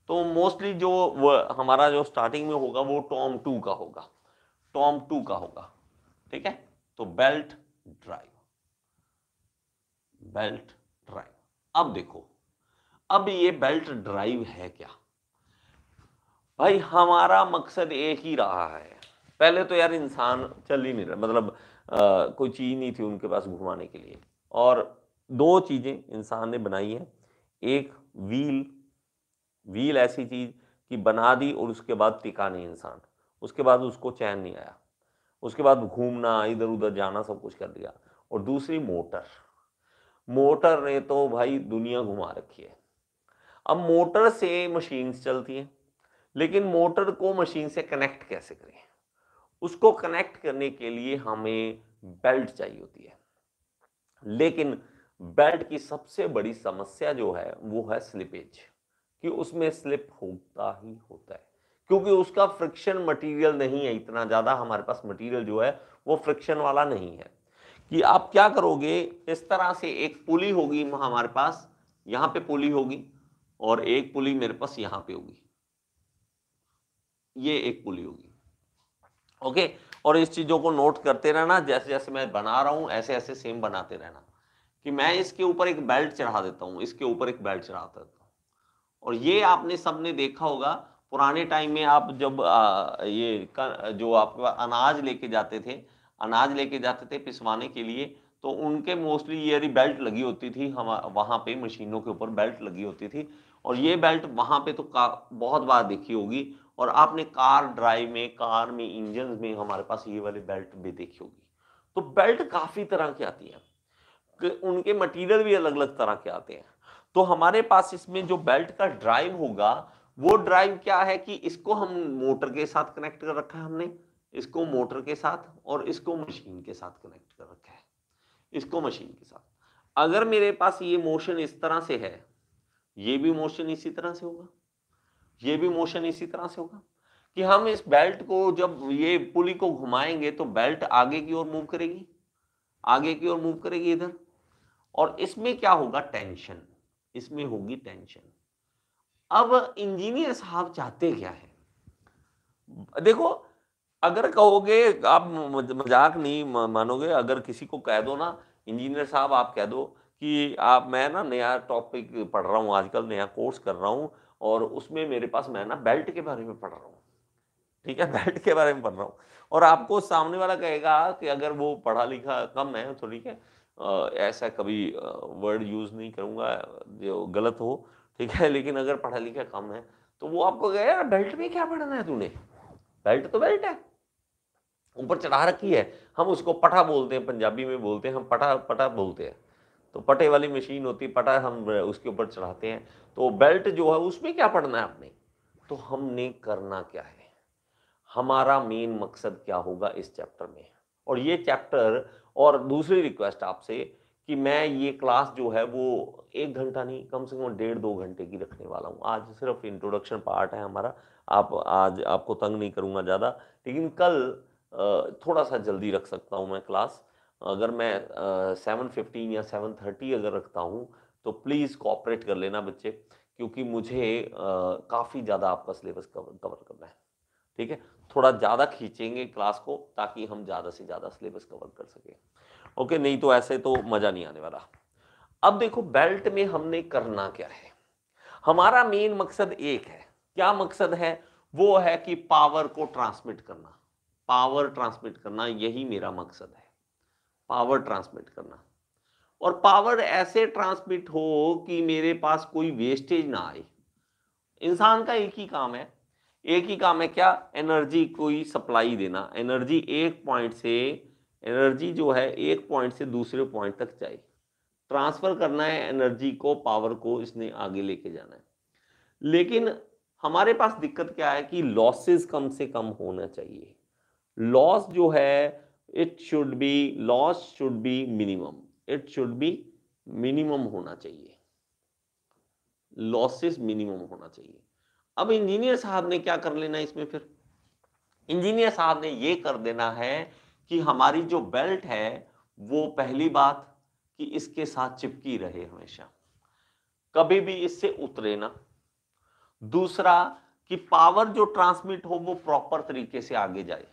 तो मोस्टली जो हमारा जो स्टार्टिंग में होगा वो टॉम 2 का होगा, टॉम 2 का होगा, ठीक है। तो बेल्ट ड्राइव, बेल्ट ड्राइव। अब देखो, अब ये बेल्ट ड्राइव है क्या भाई? हमारा मकसद एक ही रहा है। पहले तो यार इंसान चल ही नहीं रहा, मतलब कोई चीज नहीं थी उनके पास घुमाने के लिए, और दो चीजें इंसान ने बनाई है। एक व्हील, व्हील ऐसी चीज कि बना दी और उसके बाद टिका नहीं इंसान, उसके बाद उसको चैन नहीं आया, उसके बाद घूमना, इधर उधर जाना, सब कुछ कर दिया। और दूसरी मोटर, मोटर ने तो भाई दुनिया घुमा रखी है। अब मोटर से मशीन्स चलती हैं, लेकिन मोटर को मशीन से कनेक्ट कैसे करें? उसको कनेक्ट करने के लिए हमें बेल्ट चाहिए होती है। लेकिन बेल्ट की सबसे बड़ी समस्या जो है वो है स्लिपेज, कि उसमें स्लिप होता ही होता है, क्योंकि उसका फ्रिक्शन मटेरियल नहीं है इतना ज्यादा। हमारे पास मटेरियल जो है वो फ्रिक्शन वाला नहीं है। कि आप क्या करोगे, इस तरह से एक पुली होगी हमारे पास, यहां पे पुली होगी, और एक पुली मेरे पास यहां पे होगी, ये एक पुली होगी, ओके। और इस चीजों को नोट करते रहना, जैसे जैसे मैं बना रहा हूं ऐसे ऐसे सेम बनाते रहना, कि मैं इसके ऊपर एक बेल्ट चढ़ा देता हूं, इसके ऊपर एक बेल्ट चढ़ा देता हूं। और ये आपने सबने देखा होगा, पुराने टाइम में आप जब जो आप अनाज लेके जाते थे, अनाज लेके जाते थे पिसवाने के लिए, तो उनके मोस्टली ये बेल्ट लगी होती थी, हम वहां पे मशीनों के ऊपर बेल्ट लगी होती थी। और ये बेल्ट वहां पे तो बहुत बार देखी होगी। और आपने कार ड्राइव में, कार में, इंजन में हमारे पास ये वाली बेल्ट भी देखी होगी। तो बेल्ट काफी तरह की आती है, उनके मटेरियल भी अलग अलग तरह के आते हैं। तो हमारे पास इसमें जो बेल्ट का ड्राइव होगा, वो ड्राइव क्या है कि इसको हम मोटर के साथ कनेक्ट कर रखा है हमने, इसको मोटर के साथ, और इसको मशीन के साथ कनेक्ट कर रखा है, इसको मशीन के साथ। अगर मेरे पास ये मोशन इस तरह से है, ये भी मोशन इसी तरह से होगा, ये भी मोशन इसी तरह से होगा, कि हम इस बेल्ट को जब ये पुली को घुमाएंगे तो बेल्ट आगे की ओर मूव करेगी, आगे की ओर मूव करेगी इधर। और इसमें क्या होगा, टेंशन, इसमें होगी टेंशन। अब इंजीनियर साहब चाहते क्या है? देखो, अगर कहोगे आप, मजाक नहीं मानोगे, अगर किसी को कह दो ना, इंजीनियर साहब आप कह दो कि आप, मैं ना नया टॉपिक पढ़ रहा हूँ आजकल, नया कोर्स कर रहा हूँ, और उसमें मेरे पास, मैं ना बेल्ट के बारे में पढ़ रहा हूँ, ठीक है, बेल्ट के बारे में पढ़ रहा हूँ। और आपको सामने वाला कहेगा कि अगर वो पढ़ा लिखा कम है तो ठीक है, ऐसा कभी वर्ड यूज नहीं करूंगा जो गलत हो, ठीक है, लेकिन अगर पढ़ा लिखा कम है तो वो आपको कहेगा यार बेल्ट में क्या पढ़ना है तूने, बेल्ट तो बेल्ट है, ऊपर चढ़ा रखी है। हम उसको पटा बोलते हैं, पंजाबी में बोलते हैं हम, पटा पटा बोलते हैं। तो पटे वाली मशीन होती है, पटा हम उसके ऊपर चढ़ाते हैं। तो बेल्ट जो है उसमें क्या पढ़ना है आपने? तो हमने करना क्या है, हमारा मेन मकसद क्या होगा इस चैप्टर में? और ये चैप्टर, और दूसरी रिक्वेस्ट आपसे कि मैं ये क्लास जो है वो 1 घंटा नहीं, कम से कम 1.5-2 घंटे की रखने वाला हूँ। आज सिर्फ इंट्रोडक्शन पार्ट है हमारा, आप आज आपको तंग नहीं करूंगा ज़्यादा, लेकिन कल थोड़ा सा जल्दी रख सकता हूँ मैं क्लास। अगर मैं 7:15 या 7:30 अगर रखता हूँ तो प्लीज़ कोऑपरेट कर लेना बच्चे, क्योंकि मुझे काफ़ी ज़्यादा आपका सिलेबस कवर कवर करना है, ठीक है। थोड़ा ज़्यादा खींचेंगे क्लास को ताकि हम ज़्यादा से ज़्यादा सिलेबस कवर कर सकें, ओके, नहीं तो ऐसे तो मज़ा नहीं आने वाला। अब देखो बेल्ट में हमने करना क्या है, हमारा मेन मकसद एक है। क्या मकसद है? वो है कि पावर को ट्रांसमिट करना, पावर ट्रांसमिट करना, यही मेरा मकसद है, पावर ट्रांसमिट करना। और पावर ऐसे ट्रांसमिट हो कि मेरे पास कोई वेस्टेज ना आए। इंसान का एक ही काम है, एक ही काम है, क्या? एनर्जी कोई सप्लाई देना, एनर्जी एक पॉइंट से, एनर्जी जो है एक पॉइंट से दूसरे पॉइंट तक जाए, ट्रांसफर करना है एनर्जी को, पावर को इसने आगे लेके जाना है। लेकिन हमारे पास दिक्कत क्या है कि लॉसेस कम से कम होना चाहिए। लॉस जो है, it should be, loss should be minimum, it should be minimum होना चाहिए, लॉसेस मिनिमम होना चाहिए। अब इंजीनियर साहब ने क्या कर लेना इसमें फिर? इंजीनियर साहब ने ये कर देना है कि हमारी जो बेल्ट है वो, पहली बात कि इसके साथ चिपकी रहे हमेशा, कभी भी इससे उतरे ना। दूसरा कि पावर जो ट्रांसमिट हो वो प्रॉपर तरीके से आगे जाए।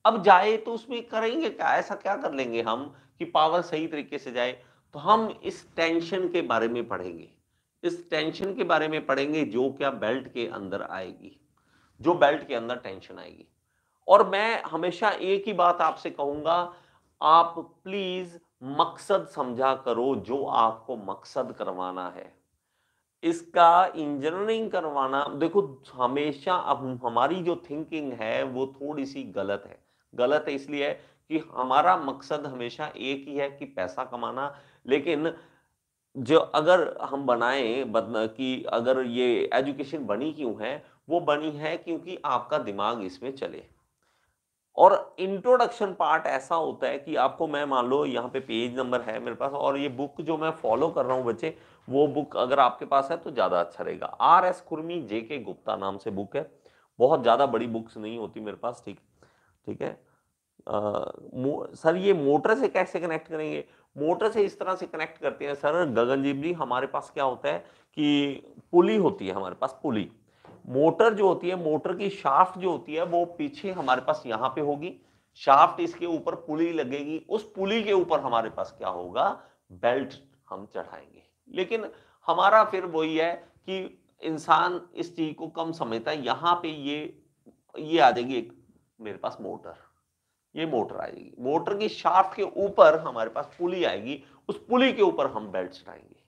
अब जाए तो उसमें करेंगे क्या, ऐसा क्या कर लेंगे हम कि पावर सही तरीके से जाए? तो हम इस टेंशन के बारे में पढ़ेंगे, इस टेंशन के बारे में पढ़ेंगे जो क्या बेल्ट के अंदर आएगी, जो बेल्ट के अंदर टेंशन आएगी। और मैं हमेशा एक ही बात आपसे कहूंगा, आप प्लीज मकसद समझा करो, जो आपको मकसद करवाना है। इसका इंजीनियरिंग करवाना देखो, हमेशा अब हमारी जो थिंकिंग है वो थोड़ी सी गलत है। गलत है इसलिए है कि हमारा मकसद हमेशा एक ही है कि पैसा कमाना। लेकिन जो अगर हम बनाएं कि अगर ये एजुकेशन बनी क्यों है, वो बनी है क्योंकि आपका दिमाग इसमें चले। और इंट्रोडक्शन पार्ट ऐसा होता है कि आपको, मैं मान लो यहाँ पे पेज नंबर है मेरे पास, और ये बुक जो मैं फॉलो कर रहा हूँ बच्चे, वो बुक अगर आपके पास है तो ज़्यादा अच्छा रहेगा। R.S. खुरमी, J.K. गुप्ता नाम से बुक है। बहुत ज़्यादा बड़ी बुक्स नहीं होती मेरे पास, ठीक ठीक है। सर ये मोटर से कैसे कनेक्ट करेंगे? मोटर से इस तरह से कनेक्ट करते हैं सर गगनजीत जी, हमारे पास क्या होता है कि पुली होती है हमारे पास, पुली। मोटर जो होती है, मोटर की शाफ्ट जो होती है वो पीछे हमारे पास यहां पे होगी, शाफ्ट इसके ऊपर पुली लगेगी, उस पुली के ऊपर हमारे पास क्या होगा, बेल्ट हम चढ़ाएंगे। लेकिन हमारा फिर वही है कि इंसान इस चीज को कम समझता है। यहां पे ये आ जाएगी एक मेरे पास मोटर, ये मोटर आएगी, मोटर की शाफ्ट के ऊपर हमारे पास पुली आएगी, उस पुली के ऊपर हम बेल्ट चढ़ाएंगे।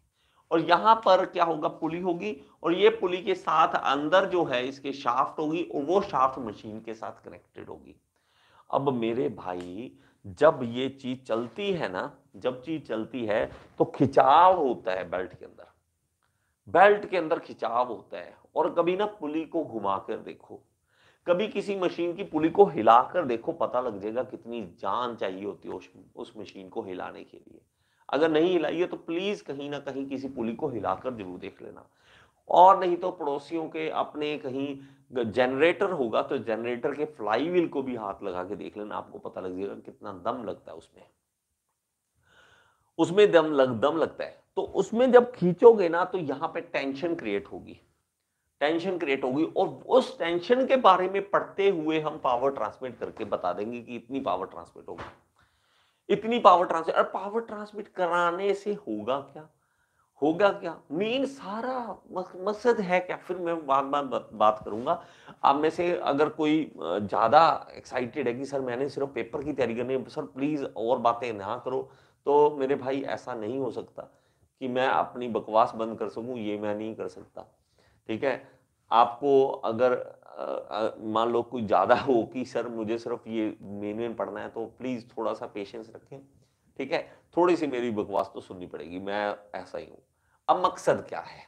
और यहां पर क्या होगा, पुली होगी, और ये पुली के साथ अंदर जो है इसके शाफ्ट होगी, और वो शाफ्ट मशीन के साथ कनेक्टेड होगी। अब मेरे भाई, जब ये चीज चलती है ना, जब चीज चलती है तो खिंचाव होता है बेल्ट के अंदर, बेल्ट के अंदर खिंचाव होता है। और कभी ना पुली को घुमा कर देखो, कभी किसी मशीन की पुली को हिलाकर देखो, पता लग जाएगा कितनी जान चाहिए होती है उस मशीन को हिलाने के लिए। अगर नहीं हिलाई है तो प्लीज कहीं ना कहीं किसी पुली को हिलाकर जरूर देख लेना। और नहीं तो पड़ोसियों के अपने कहीं जनरेटर होगा तो जनरेटर के फ्लाईव्हील को भी हाथ लगा के देख लेना, आपको पता लग जाएगा कितना दम लगता है उसमें, उसमें दम लगता है। तो उसमें जब खींचोगे ना तो यहां पे टेंशन क्रिएट होगी, टेंशन क्रिएट होगी, और उस टेंशन के बारे में पढ़ते हुए हम पावर ट्रांसमिट करके बता देंगे कि इतनी पावर ट्रांसमिट होगी, इतनी पावर ट्रांसमिट। और पावर ट्रांसमिट कराने से होगा क्या, होगा क्या, मेन सारा मकसद है क्या, फिर मैं बात करूंगा। आप में से अगर कोई ज्यादा एक्साइटेड है कि सर मैंने सिर्फ पेपर की तैयारी करनी है, सर प्लीज और बातें ना करो, तो मेरे भाई ऐसा नहीं हो सकता कि मैं अपनी बकवास बंद कर सकूं, ये मैं नहीं कर सकता, ठीक है। आपको अगर मान लो कोई ज्यादा हो कि सर मुझे सिर्फ ये मेन पढ़ना है, तो प्लीज थोड़ा सा पेशेंस रखें, ठीक है। थोड़ी सी मेरी बकवास तो सुननी पड़ेगी, मैं ऐसा ही हूं। अब मकसद क्या है,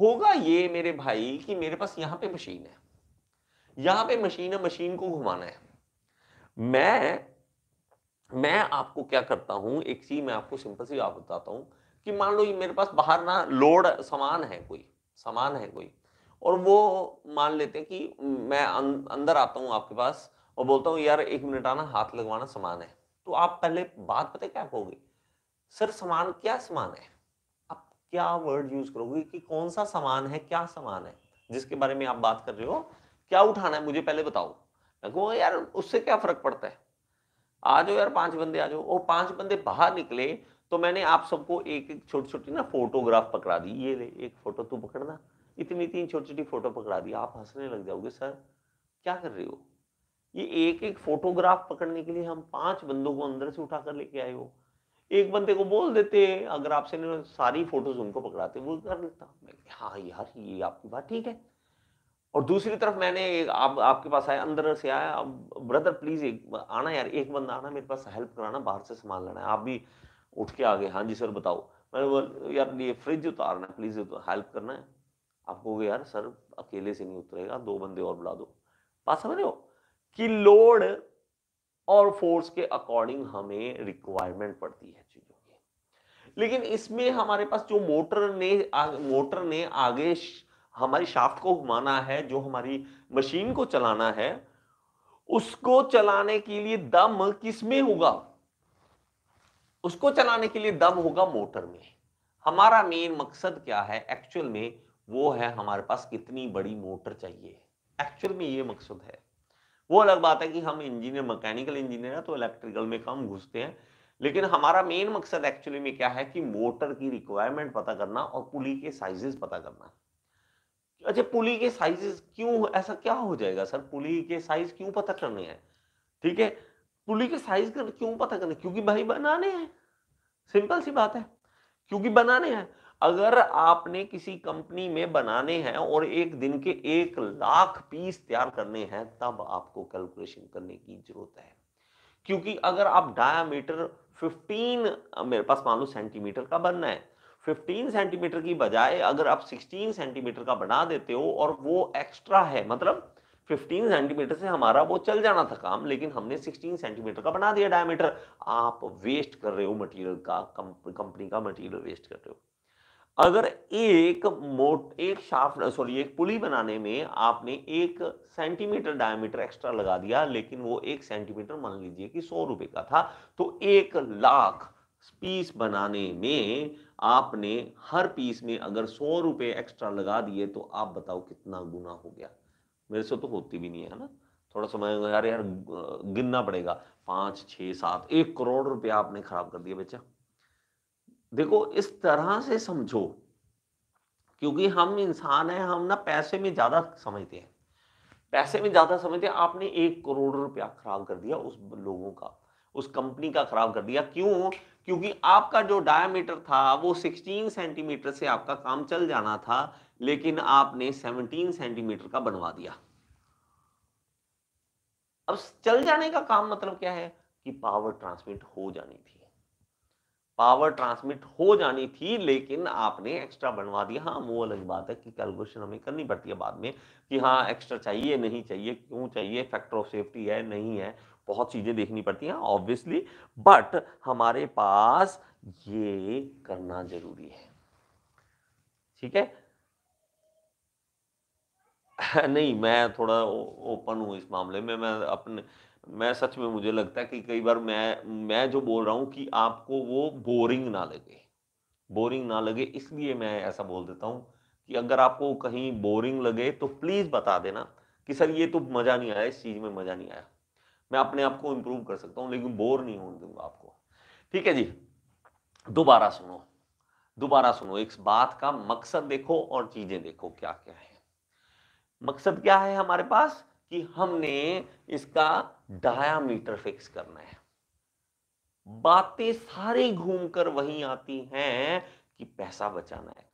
होगा ये मेरे भाई कि मेरे पास यहां पे मशीन है, यहां पे मशीन है, मशीन को घुमाना है। मैं मैं आपको क्या करता हूं, एक चीज मैं आपको सिंपल सी बात बताता हूं कि मान लो ये मेरे पास बाहर ना लोड सामान है, कोई सामान है कोई, और वो मान लेते हैं कि मैं अंदर आता हूं आपके पास और बोलता हूं यार 1 मिनट आना, हाथ लगवाना, सामान है। तो आप पहले बात पता है क्या कहोगे, सर सामान क्या सामान है? आप क्या वर्ड यूज करोगे कि कौन सा सामान है, क्या सामान है जिसके बारे में आप बात कर रहे हो, क्या उठाना है मुझे पहले बताओ। मैं कहूँगा यार उससे क्या फर्क पड़ता है, आ जाओ यार 5 बंदे आ जाओ। और 5 बंदे बाहर निकले तो मैंने आप सबको एक एक छोटी छोटी ना फोटोग्राफ पकड़ा दी, ये ले एक फोटो तू पकड़ना, इतनी इतनी छोटी छोटी फोटो पकड़ा दी। आप हंसने लग जाओगे, सर क्या कर रहे हो, ये एक एक फोटोग्राफ पकड़ने के लिए हम 5 बंदों को अंदर से उठा कर लेके आए हो। एक बंदे को बोल देते, अगर आपसे सारी फोटोज उनको पकड़ाते वो कर लेता। हाँ यार ये आपकी बात ठीक है। और दूसरी तरफ मैंने आप आपके पास आया, अंदर से आया, ब्रदर प्लीज एक आना यार, एक बंदा आना मेरे पास हेल्प कराना, बाहर से सामान लाना है। आप भी उठ के आ गए, हाँ जी सर बताओ। मैंने बोला यार ये फ्रिज उतारना है, प्लीज हेल्प करना है। आप कहोगे यार सर अकेले से नहीं उतरेगा, 2 बंदे और बुला दो। बात समझ रहे हो कि लोड और फोर्स के अकॉर्डिंग हमें रिक्वायरमेंट पड़ती है चीजों की। लेकिन इसमें हमारे पास जो मोटर ने आगे हमारी शाफ्ट को घुमाना है, जो हमारी मशीन को चलाना है, उसको चलाने के लिए दम किसमें होगा, उसको चलाने के लिए दम होगा मोटर में। हमारा मेन मकसद क्या है एक्चुअल में, वो है हमारे पास कितनी बड़ी मोटर चाहिए। एक्चुअल में ये मकसद है। वो अलग बात है कि हम इंजीनियर, मैकेनिकल इंजीनियर है तो इलेक्ट्रिकल में कम घुसते हैं, लेकिन हमारा मेन मकसद एक्चुअली में क्या है कि मोटर की रिक्वायरमेंट पता करना और पुली के साइजेस पता करना। अच्छा, पुली के साइजेस क्यों, ऐसा क्या हो जाएगा सर, पुली के साइज क्यों पता करने हैं? ठीक है, पुली के साइज क्यों पता करने? क्योंकि भाई बनाने हैं, सिंपल सी बात है, क्योंकि बनाने हैं। अगर आपने किसी कंपनी में बनाने हैं और एक दिन के 1 लाख पीस तैयार करने हैं, तब आपको कैलकुलेशन करने की जरूरत है। क्योंकि अगर आप डायामीटर 15 मेरे पास मान लो सेंटीमीटर का बनना है, 15 सेंटीमीटर की बजाय अगर आप 16 सेंटीमीटर का बना देते हो और वो एक्स्ट्रा है, मतलब 15 सेंटीमीटर से हमारा वो चल जाना था काम, लेकिन हमने 16 सेंटीमीटर का बना दिया डायमीटर, आप वेस्ट कर रहे हो मटेरियल का, कंपनी का मटेरियल वेस्ट कर रहे हो। अगर एक शाफ्ट, सॉरी, एक पुली बनाने में आपने 1 सेंटीमीटर डायमीटर एक्स्ट्रा लगा दिया, लेकिन वो 1 सेंटीमीटर मान लीजिए कि 100 रुपए का था, तो 1 लाख पीस बनाने में आपने हर पीस में अगर 100 रुपए एक्स्ट्रा लगा दिए, तो आप बताओ कितना गुना हो गया। मेरे से तो होती भी नहीं है ना, थोड़ा समय यार यार गिनना पड़ेगा, 5 6 7 1 करोड़ रुपया आपने खराब कर दिया बेचा। देखो इस तरह से समझो, क्योंकि हम इंसान हैं, हम ना पैसे में ज्यादा समझते हैं, पैसे में ज्यादा समझते हैं। आपने 1 करोड़ रुपया खराब कर दिया उस लोगों का, उस कंपनी का खराब कर दिया। क्यों? क्योंकि आपका जो डायमीटर था वो 16 सेंटीमीटर से आपका काम चल जाना था, लेकिन आपने 17 सेंटीमीटर का बनवा दिया। अब चल जाने का काम मतलब क्या है कि पावर ट्रांसमिट हो जानी थी, पावर ट्रांसमिट हो जानी थी, लेकिन आपने एक्स्ट्रा बनवा दिया। हाँ, वो अलग बात है कि कैलकुलेशन हमें करनी पड़ती है बाद में कि हाँ एक्स्ट्रा चाहिए नहीं चाहिए, क्यों चाहिए, फैक्टर ऑफ सेफ्टी है नहीं है, बहुत चीजें देखनी पड़ती हैं ऑब्वियसली, बट हमारे पास ये करना जरूरी है। ठीक है। नहीं, मैं थोड़ा ओपन हूँ इस मामले में। मैं सच में, मुझे लगता है कि कई बार मैं जो बोल रहा हूँ कि आपको वो बोरिंग ना लगे, बोरिंग ना लगे, इसलिए मैं ऐसा बोल देता हूं कि अगर आपको कहीं बोरिंग लगे तो प्लीज बता देना कि सर ये तो मजा नहीं आया, इस चीज में मजा नहीं आया। मैं अपने आप को इंप्रूव कर सकता हूं, लेकिन बोर नहीं होने दूंगा आपको। ठीक है जी, दोबारा सुनो, दोबारा सुनो, इस बात का मकसद देखो और चीजें देखो क्या क्या है। मकसद क्या है हमारे पास कि हमने इसका डायामीटर फिक्स करना है। बातें सारी घूमकर वहीं आती हैं कि पैसा बचाना है।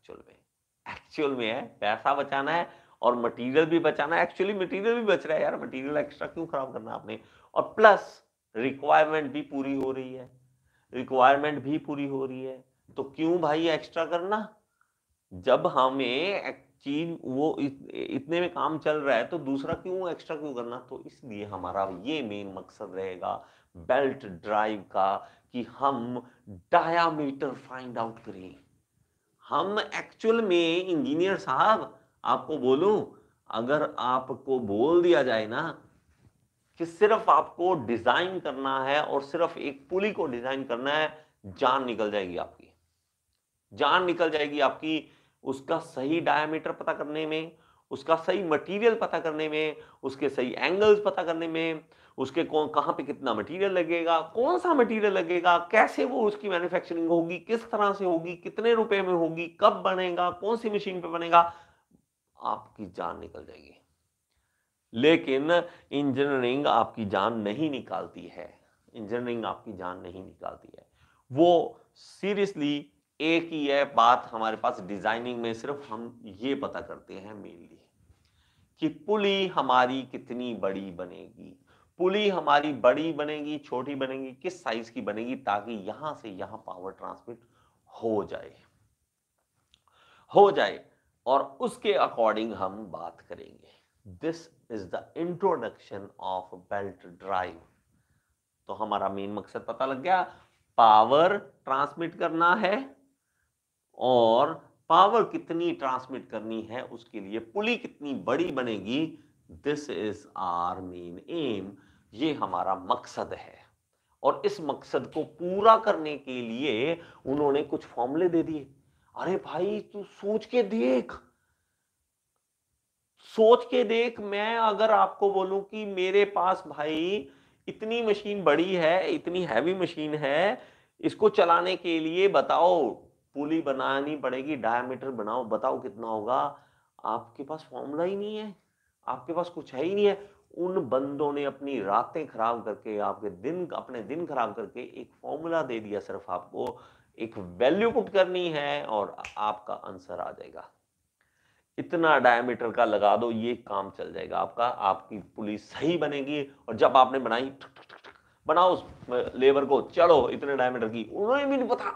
एक्चुअल में है पैसा बचाना है और मटेरियल भी बचाना है। एक्चुअली मटेरियल भी बच रहा है यार, मटेरियल एक्स्ट्रा क्यों खराब करना आपने, और प्लस रिक्वायरमेंट भी पूरी हो रही है, रिक्वायरमेंट भी पूरी हो रही है, तो क्यों भाई एक्स्ट्रा करना। जब हमें चीज वो इतने में काम चल रहा है, तो दूसरा क्यों एक्स्ट्रा क्यों करना। तो इसलिए हमारा ये मेन मकसद रहेगा बेल्ट ड्राइव का कि हम डायामीटर फाइंड आउट करें। हम एक्चुअल में इंजीनियर साहब, आपको बोलूं, अगर आपको बोल दिया जाए ना कि सिर्फ आपको डिजाइन करना है और सिर्फ एक पुली को डिजाइन करना है, जान निकल जाएगी आपकी, जान निकल जाएगी आपकी। उसका सही डायमीटर पता करने में, उसका सही मटेरियल पता करने में, उसके सही एंगल्स पता करने में, उसके कौन कहां पे कितना मटेरियल लगेगा, कौन सा मटेरियल लगेगा, कैसे वो उसकी मैन्युफैक्चरिंग होगी, किस तरह से होगी, कितने रुपए में होगी, कब बनेगा, कौन सी मशीन पे बनेगा, आपकी जान निकल जाएगी। लेकिन इंजीनियरिंग आपकी जान नहीं निकालती है, इंजीनियरिंग आपकी जान नहीं निकालती है। वो सीरियसली एक ही है बात हमारे पास डिजाइनिंग में, सिर्फ हम ये पता करते हैं मेनली कि पुली हमारी कितनी बड़ी बनेगी, पुली हमारी बड़ी बनेगी छोटी बनेगी, किस साइज की बनेगी, ताकि यहां से यहां पावर ट्रांसमिट हो जाए, हो जाए, और उसके अकॉर्डिंग हम बात करेंगे। This is the introduction of belt drive. तो हमारा मेन मकसद पता लग गया, पावर ट्रांसमिट करना है और पावर कितनी ट्रांसमिट करनी है उसके लिए पुली कितनी बड़ी बनेगी। This is our main aim, ये हमारा मकसद है। और इस मकसद को पूरा करने के लिए उन्होंने कुछ फॉर्मूले दे दिए। अरे भाई तू सोच के देख, सोच के देख, मैं अगर आपको बोलूं कि मेरे पास भाई इतनी मशीन बड़ी है, इतनी हैवी मशीन है, इसको चलाने के लिए बताओ पुली बनानी पड़ेगी, डायामीटर बनाओ, बताओ कितना होगा। आपके पास फॉर्मूला ही नहीं है, आपके पास कुछ है ही नहीं है। उन बंदों ने अपनी रातें खराब करके, आपके दिन, अपने दिन खराब करके एक फॉर्मूला दे दिया। सिर्फ आपको एक वैल्यू पुट करनी है और आपका आंसर आ जाएगा। इतना डायमीटर का लगा दो, ये काम चल जाएगा आपका, आपकी पुलिस सही बनेगी। और जब आपने बनाई, बनाओ उस लेबर को, चलो इतने डायमीटर की, उन्हें भी नहीं पता